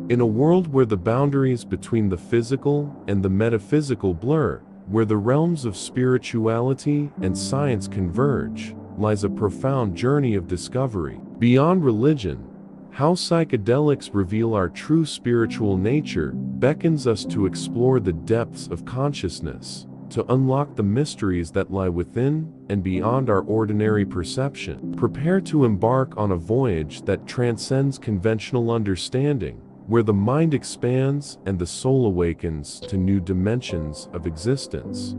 In a world where the boundaries between the physical and the metaphysical blur, where the realms of spirituality and science converge, lies a profound journey of discovery. Beyond religion, how psychedelics reveal our true spiritual nature beckons us to explore the depths of consciousness, to unlock the mysteries that lie within and beyond our ordinary perception. Prepare to embark on a voyage that transcends conventional understanding, where the mind expands and the soul awakens to new dimensions of existence.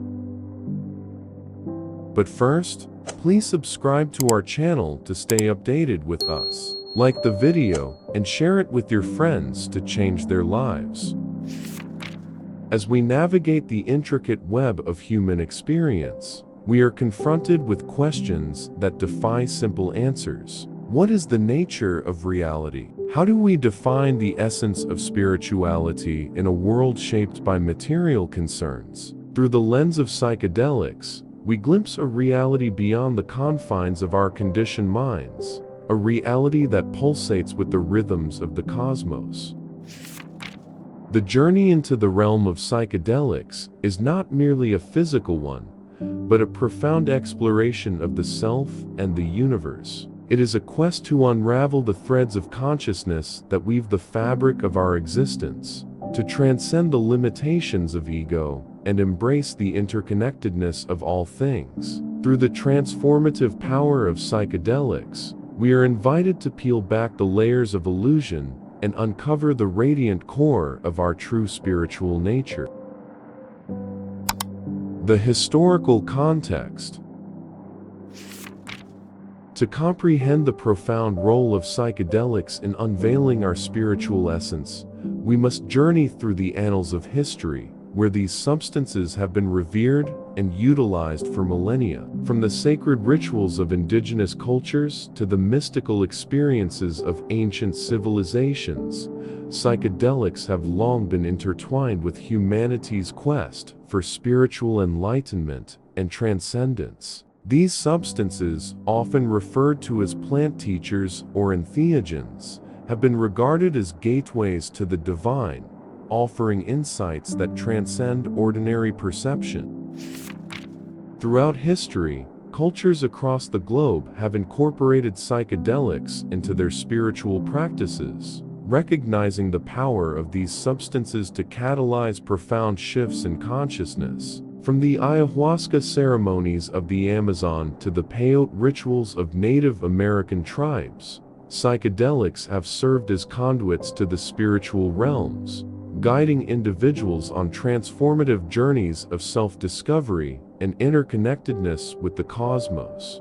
But first, please subscribe to our channel to stay updated with us. Like the video and share it with your friends to change their lives. As we navigate the intricate web of human experience, we are confronted with questions that defy simple answers. What is the nature of reality? How do we define the essence of spirituality in a world shaped by material concerns? Through the lens of psychedelics, we glimpse a reality beyond the confines of our conditioned minds, a reality that pulsates with the rhythms of the cosmos. The journey into the realm of psychedelics is not merely a physical one, but a profound exploration of the self and the universe. It is a quest to unravel the threads of consciousness that weave the fabric of our existence, to transcend the limitations of ego and embrace the interconnectedness of all things. Through the transformative power of psychedelics, we are invited to peel back the layers of illusion and uncover the radiant core of our true spiritual nature. The historical context. To comprehend the profound role of psychedelics in unveiling our spiritual essence, we must journey through the annals of history, where these substances have been revered and utilized for millennia. From the sacred rituals of indigenous cultures to the mystical experiences of ancient civilizations, psychedelics have long been intertwined with humanity's quest for spiritual enlightenment and transcendence. These substances, often referred to as plant teachers or entheogens, have been regarded as gateways to the divine, offering insights that transcend ordinary perception. Throughout history, cultures across the globe have incorporated psychedelics into their spiritual practices, recognizing the power of these substances to catalyze profound shifts in consciousness. From the ayahuasca ceremonies of the Amazon to the peyote rituals of Native American tribes, psychedelics have served as conduits to the spiritual realms, guiding individuals on transformative journeys of self-discovery and interconnectedness with the cosmos.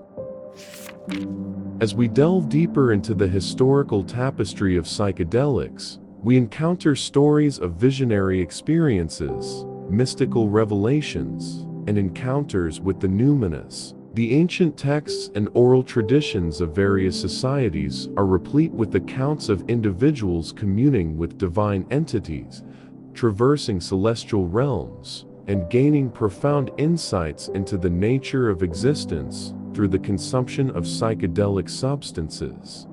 As we delve deeper into the historical tapestry of psychedelics, we encounter stories of visionary experiences, mystical revelations, and encounters with the numinous. The ancient texts and oral traditions of various societies are replete with accounts of individuals communing with divine entities, traversing celestial realms, and gaining profound insights into the nature of existence through the consumption of psychedelic substances.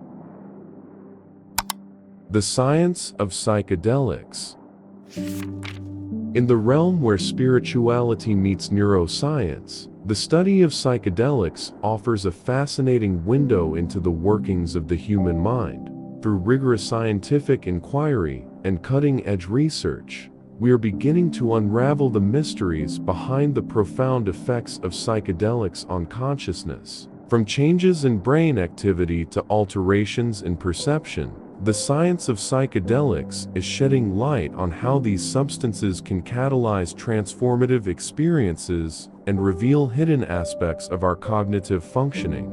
The science of psychedelics. In the realm where spirituality meets neuroscience, the study of psychedelics offers a fascinating window into the workings of the human mind. Through rigorous scientific inquiry and cutting-edge research, we are beginning to unravel the mysteries behind the profound effects of psychedelics on consciousness. From changes in brain activity to alterations in perception, the science of psychedelics is shedding light on how these substances can catalyze transformative experiences and reveal hidden aspects of our cognitive functioning.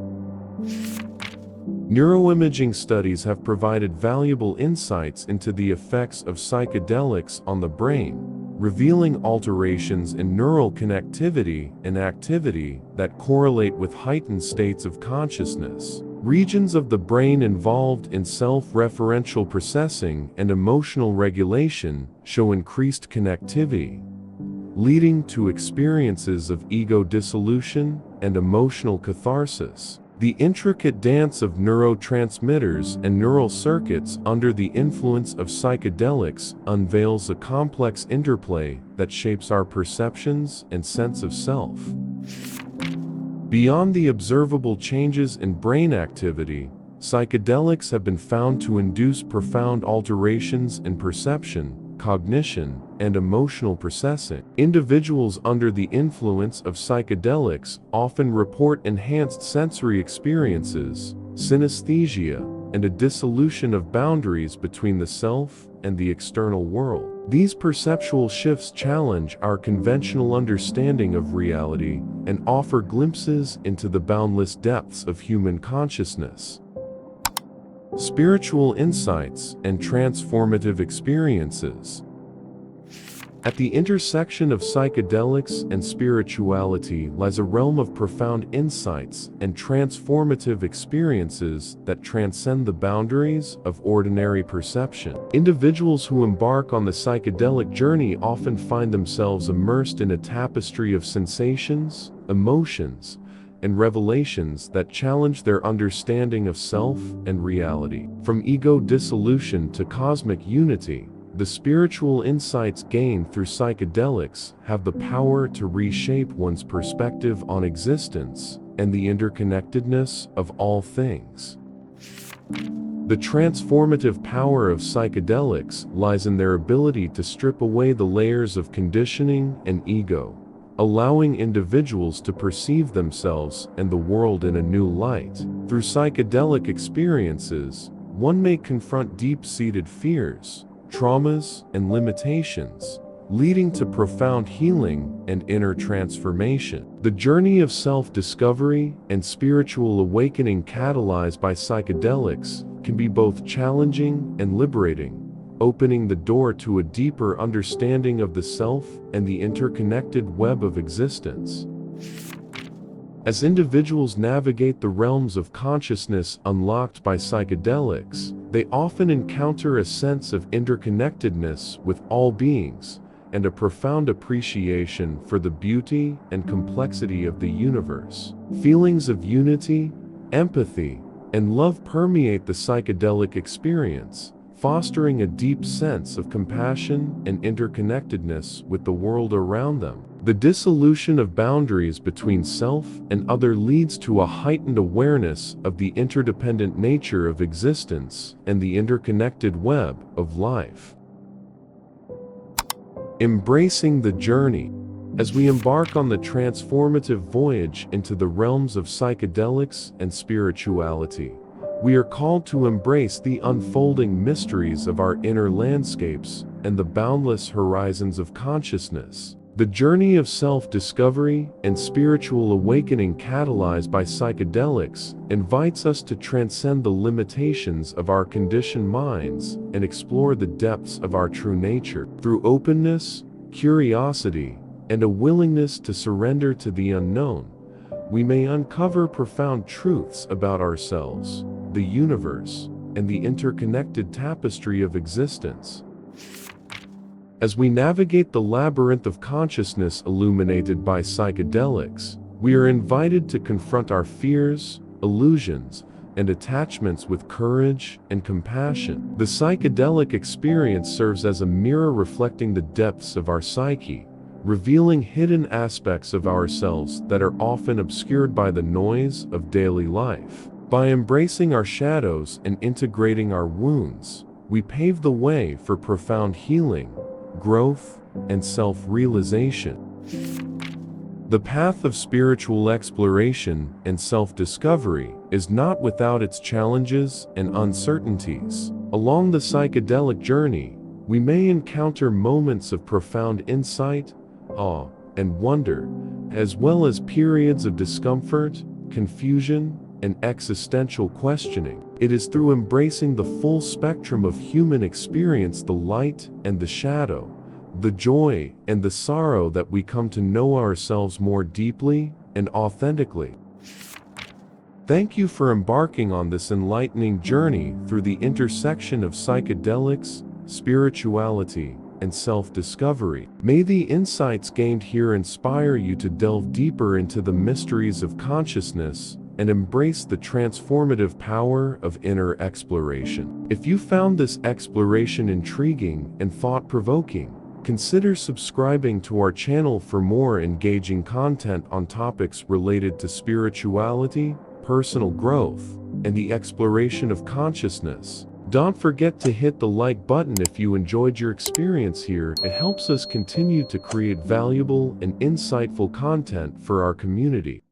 Neuroimaging studies have provided valuable insights into the effects of psychedelics on the brain, revealing alterations in neural connectivity and activity that correlate with heightened states of consciousness. Regions of the brain involved in self-referential processing and emotional regulation show increased connectivity, leading to experiences of ego dissolution and emotional catharsis. The intricate dance of neurotransmitters and neural circuits under the influence of psychedelics unveils a complex interplay that shapes our perceptions and sense of self. Beyond the observable changes in brain activity, psychedelics have been found to induce profound alterations in perception, cognition, and emotional processing. Individuals under the influence of psychedelics often report enhanced sensory experiences, synesthesia, and a dissolution of boundaries between the self and the external world. These perceptual shifts challenge our conventional understanding of reality and offer glimpses into the boundless depths of human consciousness. Spiritual insights and transformative experiences. At the intersection of psychedelics and spirituality lies a realm of profound insights and transformative experiences that transcend the boundaries of ordinary perception. Individuals who embark on the psychedelic journey often find themselves immersed in a tapestry of sensations, emotions, and revelations that challenge their understanding of self and reality. From ego dissolution to cosmic unity, the spiritual insights gained through psychedelics have the power to reshape one's perspective on existence and the interconnectedness of all things. The transformative power of psychedelics lies in their ability to strip away the layers of conditioning and ego, allowing individuals to perceive themselves and the world in a new light. Through psychedelic experiences, one may confront deep-seated fears, traumas, and limitations, leading to profound healing and inner transformation. The journey of self-discovery and spiritual awakening catalyzed by psychedelics can be both challenging and liberating, opening the door to a deeper understanding of the self and the interconnected web of existence. As individuals navigate the realms of consciousness unlocked by psychedelics, they often encounter a sense of interconnectedness with all beings and a profound appreciation for the beauty and complexity of the universe. Feelings of unity, empathy, and love permeate the psychedelic experience, fostering a deep sense of compassion and interconnectedness with the world around them. The dissolution of boundaries between self and other leads to a heightened awareness of the interdependent nature of existence and the interconnected web of life. Embracing the journey. As we embark on the transformative voyage into the realms of psychedelics and spirituality, we are called to embrace the unfolding mysteries of our inner landscapes and the boundless horizons of consciousness. The journey of self-discovery and spiritual awakening catalyzed by psychedelics invites us to transcend the limitations of our conditioned minds and explore the depths of our true nature. Through openness, curiosity, and a willingness to surrender to the unknown, we may uncover profound truths about ourselves, the universe, and the interconnected tapestry of existence. As we navigate the labyrinth of consciousness illuminated by psychedelics, we are invited to confront our fears, illusions, and attachments with courage and compassion. The psychedelic experience serves as a mirror reflecting the depths of our psyche, revealing hidden aspects of ourselves that are often obscured by the noise of daily life. By embracing our shadows and integrating our wounds, we pave the way for profound healing, growth, and self-realization. The path of spiritual exploration and self-discovery is not without its challenges and uncertainties. Along the psychedelic journey, we may encounter moments of profound insight, awe, and wonder, as well as periods of discomfort, confusion, and existential questioning. It is through embracing the full spectrum of human experience, the light and the shadow, the joy and the sorrow, that we come to know ourselves more deeply and authentically. Thank you for embarking on this enlightening journey through the intersection of psychedelics, spirituality, and self-discovery. May the insights gained here inspire you to delve deeper into the mysteries of consciousness and embrace the transformative power of inner exploration. If you found this exploration intriguing and thought-provoking, consider subscribing to our channel for more engaging content on topics related to spirituality, personal growth, and the exploration of consciousness. Don't forget to hit the like button if you enjoyed your experience here. It helps us continue to create valuable and insightful content for our community.